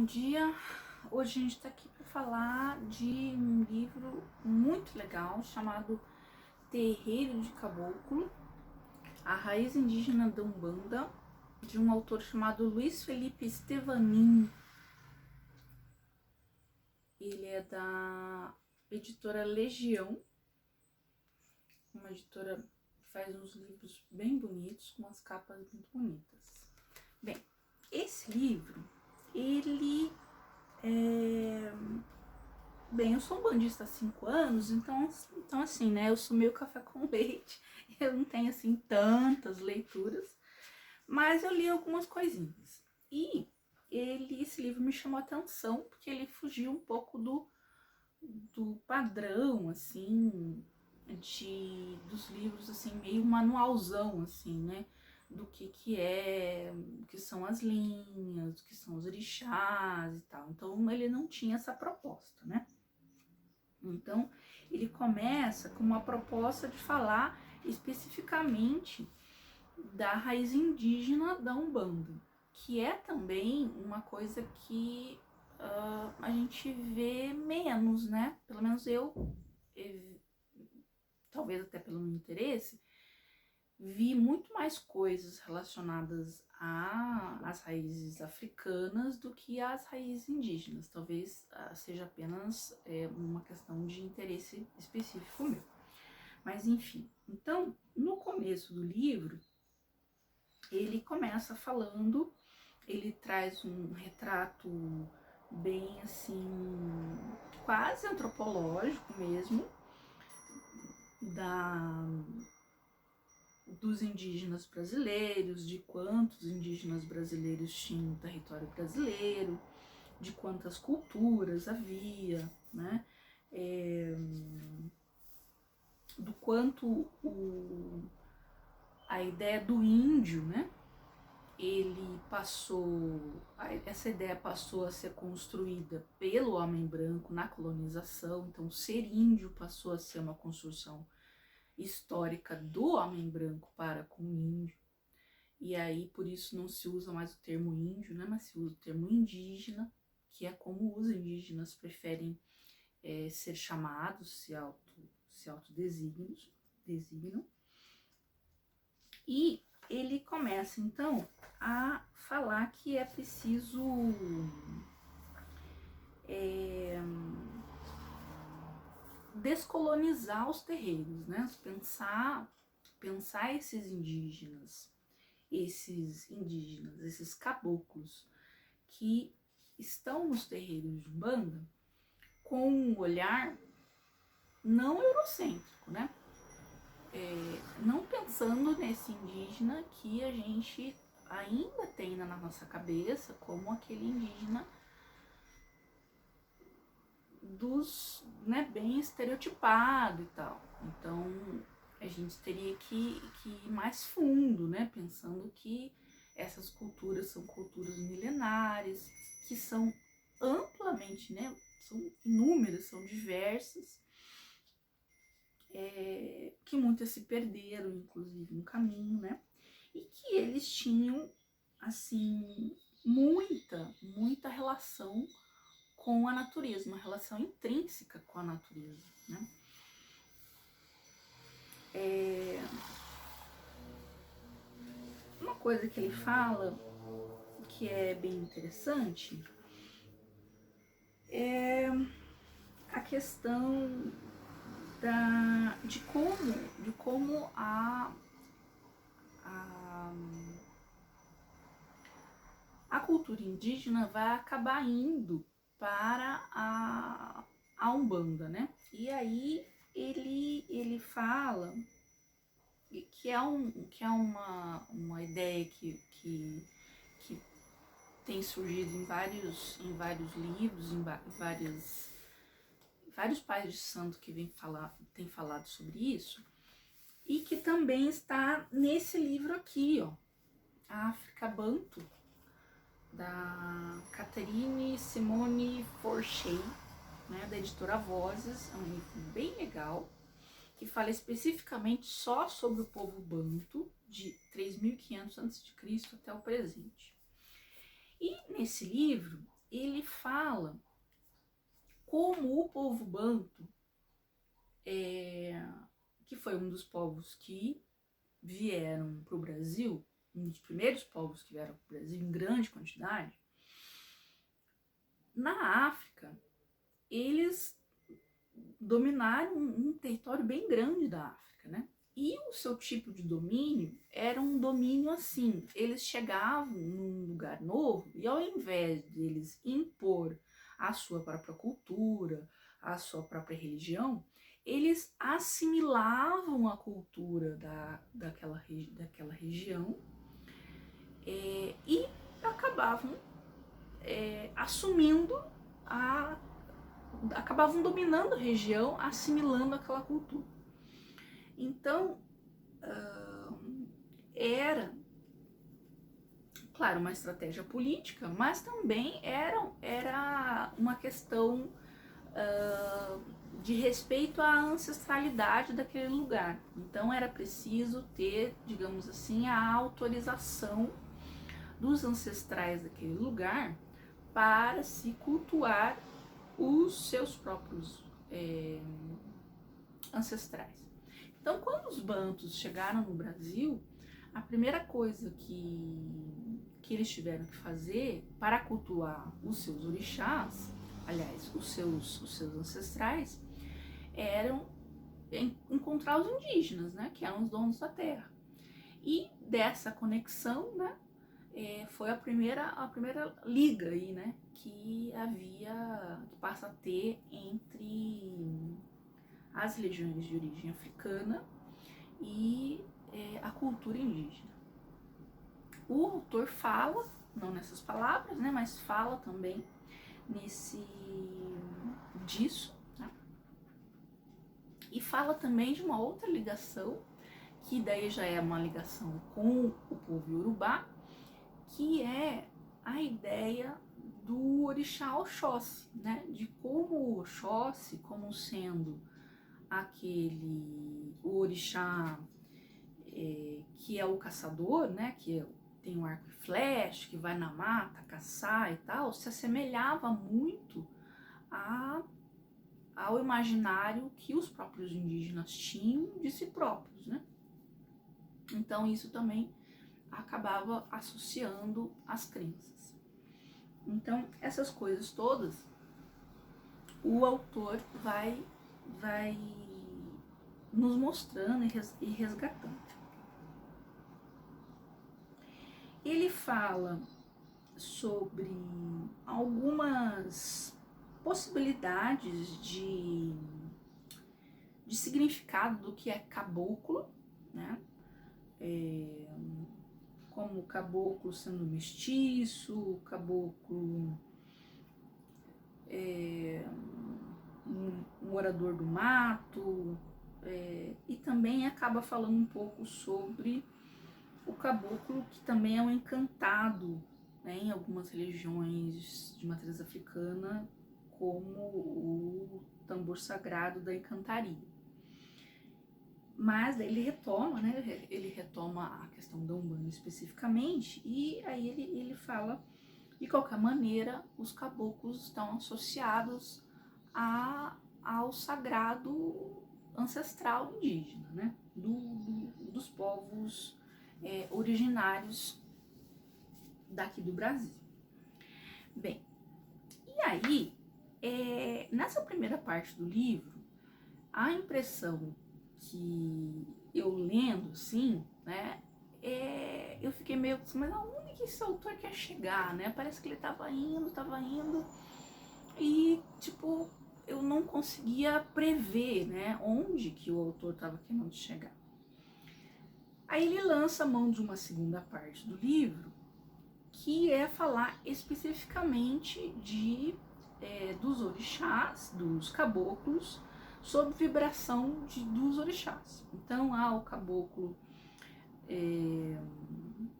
bom dia. Hoje a gente está aqui para falar de um livro muito legal chamado Terreiro de Caboclo, a raiz indígena da Umbanda, de um autor chamado Luiz Felipe Stevanin. Ele é da editora Legião, uma editora que faz uns livros bem bonitos, com umas capas muito bonitas. Bem, esse livro, ele Bem, eu sou bandista há 5 anos, então assim, né, eu sou meio café com leite, eu não tenho, assim, tantas leituras, mas eu li algumas coisinhas. E esse livro me chamou a atenção, porque ele fugiu um pouco do padrão, assim, dos livros, assim, meio manualzão, assim, né, do que são as linhas, do que são os orixás e tal. Então, ele não tinha essa proposta, né? Então, ele começa com uma proposta de falar especificamente da raiz indígena da Umbanda, que é também uma coisa que a gente vê menos, né? Pelo menos talvez até pelo meu interesse, vi muito mais coisas relacionadas às raízes africanas do que às raízes indígenas. Talvez seja apenas uma questão de interesse específico meu. Mas enfim, então, no começo do livro, ele começa falando, ele traz um retrato bem assim, quase antropológico mesmo, dos indígenas brasileiros, de quantos indígenas brasileiros tinham no território brasileiro, de quantas culturas havia, né? Do quanto a ideia do índio, né? Essa ideia passou a ser construída pelo homem branco na colonização, então ser índio passou a ser uma construção histórica do homem branco para com o índio. E aí, por isso, não se usa mais o termo índio, né, mas se usa o termo indígena, que é como os indígenas preferem ser chamados, se autodesignam. E ele começa, então, a falar que é preciso descolonizar os terreiros, né? Pensar esses indígenas, esses caboclos que estão nos terreiros de Umbanda com um olhar não eurocêntrico, né? Não pensando nesse indígena que a gente ainda tem na nossa cabeça como aquele indígena bem estereotipado e tal. Então a gente teria que ir mais fundo, né? Pensando que essas culturas são culturas milenares, que são amplamente, né? São inúmeras, são diversas, que muitas se perderam, inclusive, no caminho, né? E que eles tinham, assim, muita relação com a natureza, uma relação intrínseca com a natureza, né? Uma coisa que ele fala, que é bem interessante, é a questão de como a cultura indígena vai acabar indo para a Umbanda, né? E aí ele fala que é uma ideia que tem surgido em vários livros, vários pais de santo que têm falado sobre isso, e que também está nesse livro aqui, ó, A África Banto, da Catherine Simone Forshey, né, da editora Vozes. É um livro bem legal, que fala especificamente só sobre o povo banto, de 3.500 a.C. até o presente. E nesse livro, ele fala como o povo banto, que foi um dos povos que vieram para o Brasil, um dos primeiros povos que vieram para o Brasil em grande quantidade, na África, eles dominaram um território bem grande da África, né? E o seu tipo de domínio era um domínio assim, eles chegavam num lugar novo e ao invés de eles impor a sua própria cultura, a sua própria religião, eles assimilavam a cultura daquela região e acabavam assumindo acabavam dominando a região, assimilando aquela cultura. Então, era, claro, uma estratégia política, mas também era uma questão de respeito à ancestralidade daquele lugar. Então, era preciso ter, digamos assim, a autorização dos ancestrais daquele lugar para se cultuar os seus próprios ancestrais. Então, quando os bantus chegaram no Brasil, a primeira coisa que eles tiveram que fazer para cultuar os seus orixás, aliás, os seus ancestrais, eram encontrar os indígenas, né, que eram os donos da terra. E dessa conexão, né, foi a primeira liga aí, né, que passa a ter entre as religiões de origem africana e a cultura indígena. O autor fala, não nessas palavras, né, mas fala também disso, né? E fala também de uma outra ligação, que daí já é uma ligação com o povo Yorubá, que é a ideia do orixá Oxóssi, né? De como o Oxóssi, como sendo o orixá que é o caçador, né? Que tem um arco e flecha, que vai na mata caçar e tal, se assemelhava muito ao imaginário que os próprios indígenas tinham de si próprios, né? Então isso também acabava associando as crenças. Então essas coisas todas o autor vai nos mostrando e resgatando. Ele fala sobre algumas possibilidades de significado do que é caboclo, né? Como o caboclo sendo mestiço, o caboclo um morador do mato, e também acaba falando um pouco sobre o caboclo, que também é um encantado, né, em algumas religiões de matriz africana, como o tambor sagrado da encantaria. Mas daí ele retoma, né, ele retoma a questão da Umbanda especificamente, e aí ele fala, de qualquer maneira, os caboclos estão associados ao sagrado ancestral indígena, né, dos povos originários daqui do Brasil. Bem, e aí, nessa primeira parte do livro, a impressão que eu lendo, assim, né, eu fiquei meio assim, mas aonde que esse autor quer chegar, né? Parece que ele tava indo, e, tipo, eu não conseguia prever, né, onde que o autor tava querendo chegar. Aí ele lança a mão de uma segunda parte do livro, que é falar especificamente dos orixás, dos caboclos, sob vibração dos orixás. Então há o caboclo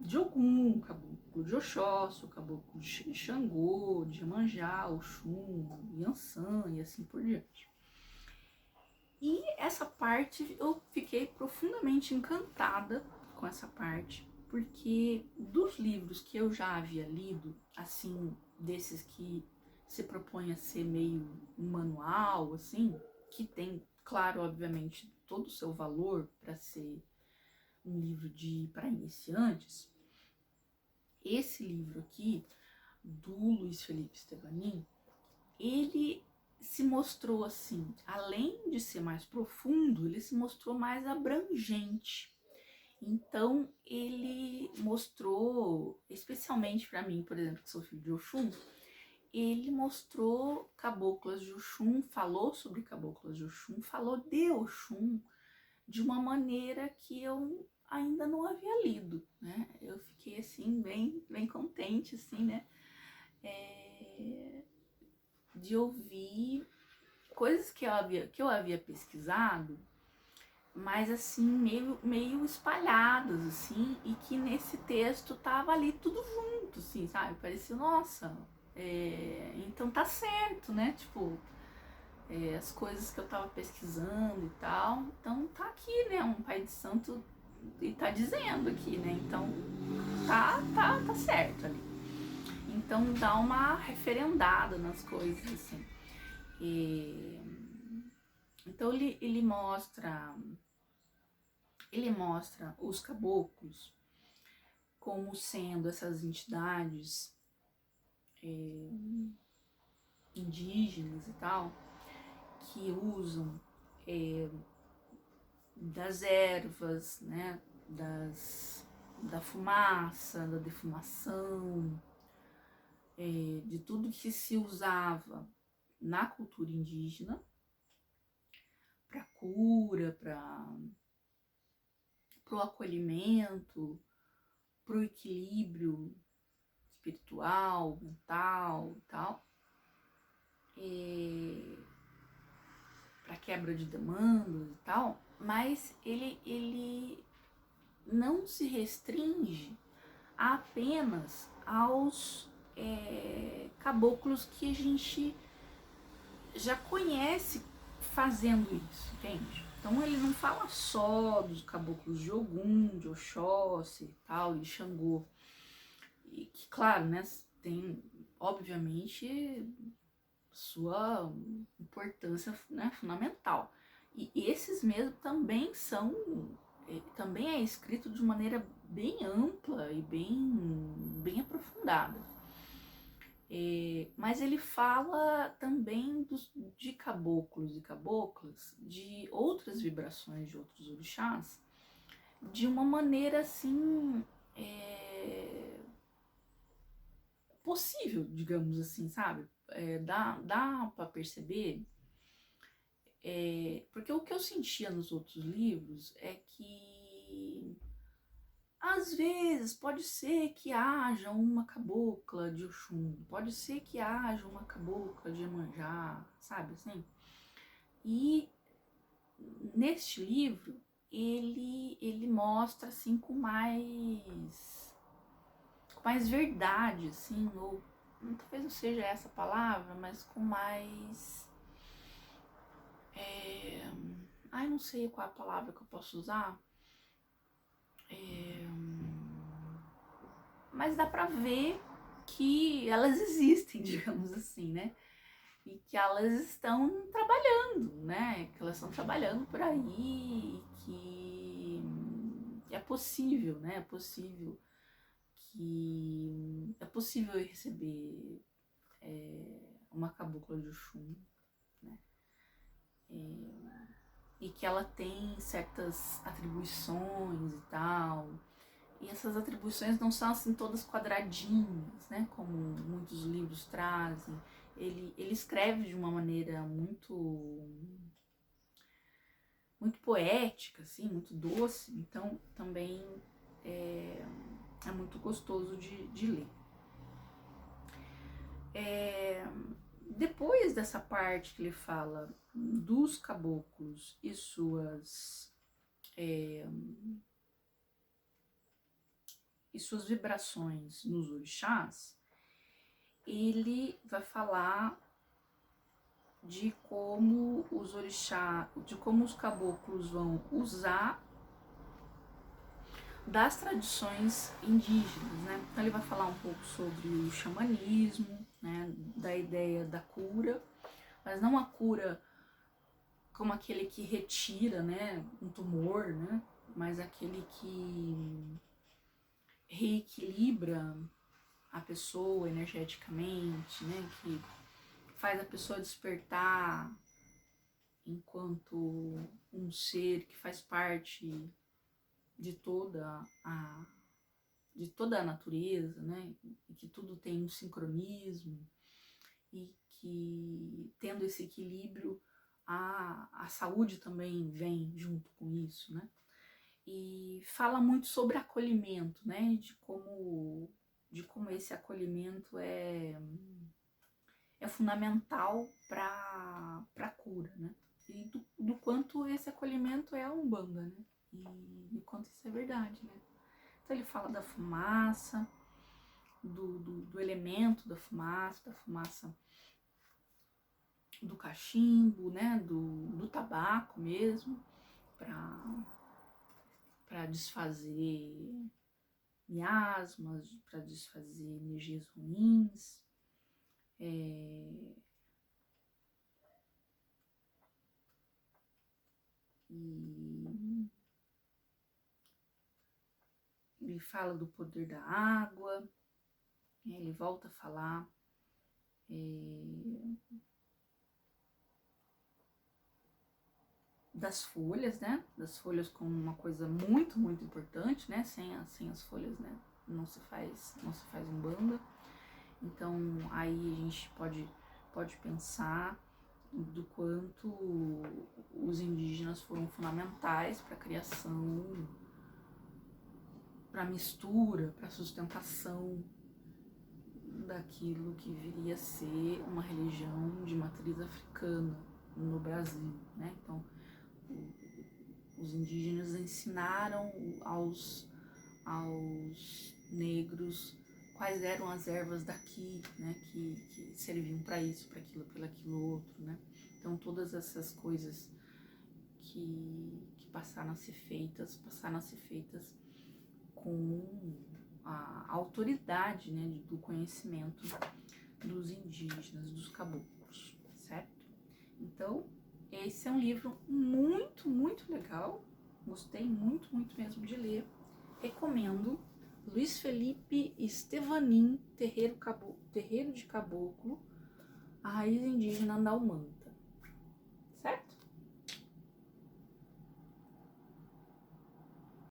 de Ogum, o caboclo de Oxóssi, o caboclo de Xangô, de Iemanjá, Oxum, Yansan e assim por diante. E essa parte eu fiquei profundamente encantada com essa parte, porque dos livros que eu já havia lido, assim, desses que se propõe a ser meio um manual, assim, que tem, claro, obviamente, todo o seu valor para ser um livro para iniciantes, esse livro aqui, do Luiz Felipe Stevanin, ele se mostrou assim, além de ser mais profundo, ele se mostrou mais abrangente. Então, ele mostrou, especialmente para mim, por exemplo, que sou filho de Oxum, ele mostrou caboclas de Oxum, falou sobre caboclas de Oxum, falou de Oxum de uma maneira que eu ainda não havia lido, né? Eu fiquei assim, bem contente, assim, né? De ouvir coisas que eu havia pesquisado, mas assim, meio espalhadas, assim, e que nesse texto tava ali tudo junto, assim, sabe? Parecia, nossa, então tá certo, né? Tipo, as coisas que eu tava pesquisando e tal, então tá aqui, né? Um pai de santo e tá dizendo aqui, né? Então tá certo ali. Então dá uma referendada nas coisas, assim. Então ele mostra os caboclos como sendo essas entidades indígenas e tal, que usam das ervas, né, da fumaça, da defumação, de tudo que se usava na cultura indígena para cura, para o acolhimento, para o equilíbrio espiritual, mental e tal, para quebra de demandas e tal, mas ele não se restringe apenas aos caboclos que a gente já conhece fazendo isso, entende? Então ele não fala só dos caboclos de Ogum, de Oxóssi e tal, de Xangô. E que, claro, né, tem, obviamente, sua importância, né, fundamental. E esses mesmo também também é escrito de maneira bem ampla e bem aprofundada. Mas ele fala também de caboclos e caboclas, de outras vibrações de outros orixás, de uma maneira assim possível, digamos assim, sabe? Dá para perceber, porque o que eu sentia nos outros livros é que às vezes pode ser que haja uma cabocla de Oxum, pode ser que haja uma cabocla de Iemanjá, sabe assim? E neste livro ele mostra assim com mais verdade, assim, ou talvez não seja essa palavra, mas com mais ai, não sei qual é a palavra que eu posso usar, mas dá pra ver que elas existem, digamos assim, né? E que elas estão trabalhando, né? Que elas estão trabalhando por aí, que é possível, né? É possível receber uma cabocla de Oxum, né? E que ela tem certas atribuições e tal. E essas atribuições não são assim todas quadradinhas, né? Como muitos livros trazem. Ele escreve de uma maneira muito poética, assim, muito doce. Então também é muito gostoso de ler. Depois dessa parte que ele fala dos caboclos e suas vibrações nos orixás, ele vai falar de como os caboclos vão usar das tradições indígenas, né? Então ele vai falar um pouco sobre o xamanismo, né? Da ideia da cura, mas não a cura como aquele que retira, né, um tumor, né? Mas aquele que reequilibra a pessoa energeticamente, né? Que faz a pessoa despertar enquanto um ser que faz parte de toda a natureza, né? E que tudo tem um sincronismo e que tendo esse equilíbrio a saúde também vem junto com isso, né? E fala muito sobre acolhimento, né? De como esse acolhimento é fundamental para a cura, né? E do quanto esse acolhimento é a Umbanda, né? E quanto isso é verdade, né? Então ele fala da fumaça, do elemento da fumaça do cachimbo, né? Do tabaco mesmo, para desfazer miasmas, para desfazer energias ruins. E ele fala do poder da água, ele volta a falar das folhas, né? Das folhas como uma coisa muito, muito importante, né? Sem as folhas, né? Não se faz Umbanda. Então aí a gente pode pensar do quanto os indígenas foram fundamentais para a criação, para a mistura, para a sustentação daquilo que viria a ser uma religião de matriz africana no Brasil, né? Então, os indígenas ensinaram aos negros quais eram as ervas daqui, né? Que serviam para isso, para aquilo, para aquilo outro, né? Então, todas essas coisas que passaram a ser feitas com a autoridade, né, do conhecimento dos indígenas, dos caboclos, certo? Então, esse é um livro muito, muito legal, gostei muito, muito mesmo de ler, recomendo. Luiz Felipe Estevanin, Terreiro de Caboclo, a raiz indígena da Umbanda.